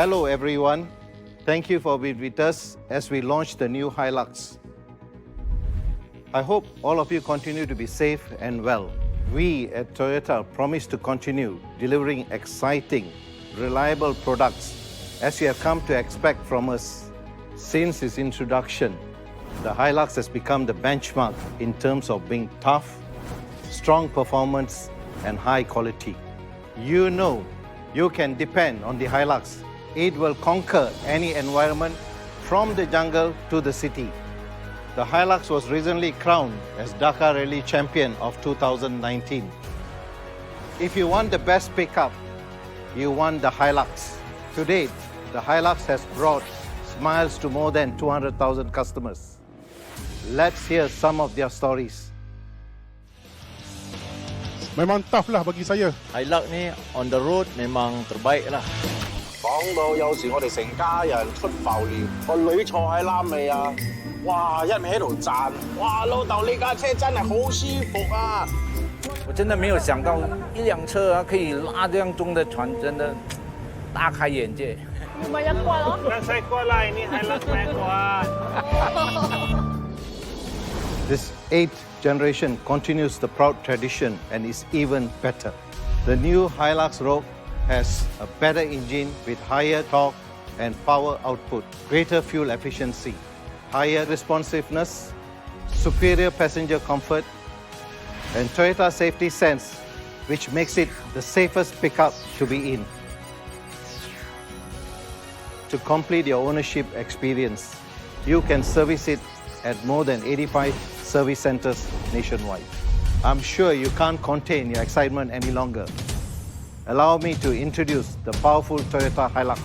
Hello everyone. Thank you for being with us as we launch the new Hilux. I hope all of you continue to be safe and well. We at Toyota promise to continue delivering exciting, reliable products as you have come to expect from us. Since its introduction, the Hilux has become the benchmark in terms of being tough, strong performance, and high quality. You know you can depend on the Hilux. It will conquer any environment from the jungle to the city. The Hilux was recently crowned as Dakar Rally Champion of 2019. If you want the best pickup, you want the Hilux. To date, the Hilux has brought smiles to more than 200,000 customers. Let's hear some of their stories. Memang tough lah bagi saya. Hilux ni on the road memang terbaik lah. 講到有時我哋成家人出埠練，個女坐喺攬尾啊，哇一味喺度讚，哇老豆呢架車真係好舒服啊！我真的没有想到一辆车啊可以拉这样重的船，真的大开眼界。Banyak kuat loh. Saya kuat lah, ini Hilux saya kuat. This 8th generation continues the proud tradition and is even better. The new Hilux Rogue has a better engine with higher torque and power output, greater fuel efficiency, higher responsiveness, superior passenger comfort, and Toyota Safety Sense, which makes it the safest pickup to be in. To complete your ownership experience, you can service it at more than 85 service centers nationwide. I'm sure you can't contain your excitement any longer. Allow me to introduce the powerful Toyota Hilux.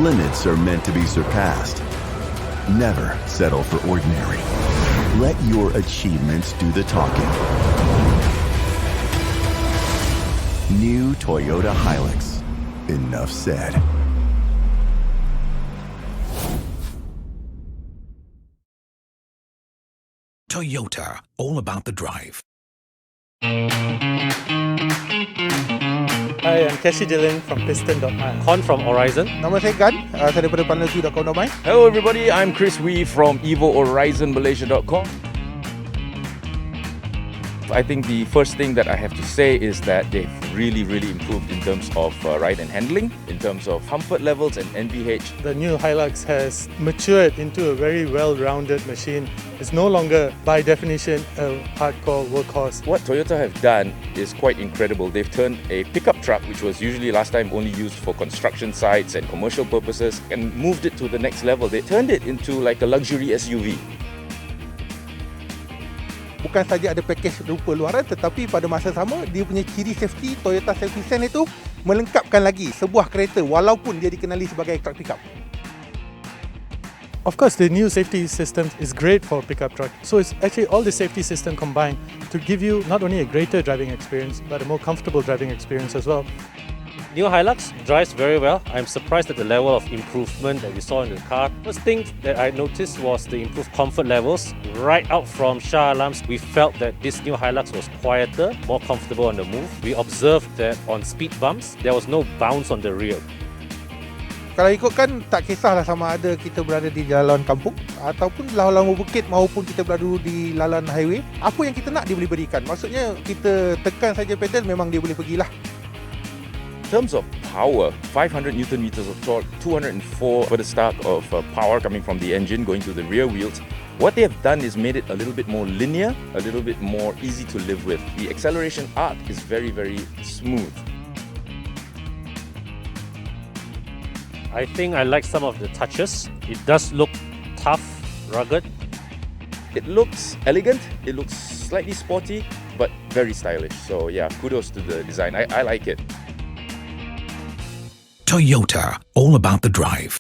Limits are meant to be surpassed. Never settle for ordinary. Let your achievements do the talking. New Toyota Hilux. Enough said. Toyota, all about the drive. I am Keshi Dylan from Piston.my. Con from Horizon. Nama saya Gan, saya daripada Panelju.com.my. Hello everybody, I'm Chris Wee from EvoHorizonMalaysia.com. I think the first thing that I have to say is that they've really improved in terms of ride and handling, in terms of comfort levels and NVH. The new Hilux has matured into a very well-rounded machine. It's no longer, by definition, a hardcore workhorse. What Toyota have done is quite incredible. They've turned a pickup truck, which was usually last time only used for construction sites and commercial purposes, and moved it to the next level. They turned it into like a luxury SUV. Bukan saja ada package rupa luaran, tetapi pada masa sama dia punya ciri safety Toyota Safety Sense itu melengkapkan lagi sebuah kereta walaupun dia dikenali sebagai truck pickup. Of course, the new safety system is great for a pickup truck. So it's actually all the safety system combined to give you not only a greater driving experience, but a more comfortable driving experience as well. New Hilux drives very well. I'm surprised at the level of improvement that we saw in the car. First thing that I noticed was the improved comfort levels. Right out from Shah Alam's, we felt that this new Hilux was quieter, more comfortable on the move. We observed that on speed bumps, there was no bounce on the rear. Kalau ikutkan, tak kisahlah sama ada kita berada di jalan kampung ataupun laluan bukit maupun kita berada di laluan highway, apa yang kita nak dia boleh berikan. Maksudnya kita tekan saja pedal memang dia boleh pergilah. In terms of power, 500 Newton meters of torque, 204 for the start of power coming from the engine going to the rear wheels. What they have done is made it a little bit more linear, a little bit more easy to live with. The acceleration arc is very smooth. I think I like some of the touches. It does look tough, rugged. It looks elegant, it looks slightly sporty, but very stylish. So yeah, kudos to the design. I like it. Toyota, all about the drive.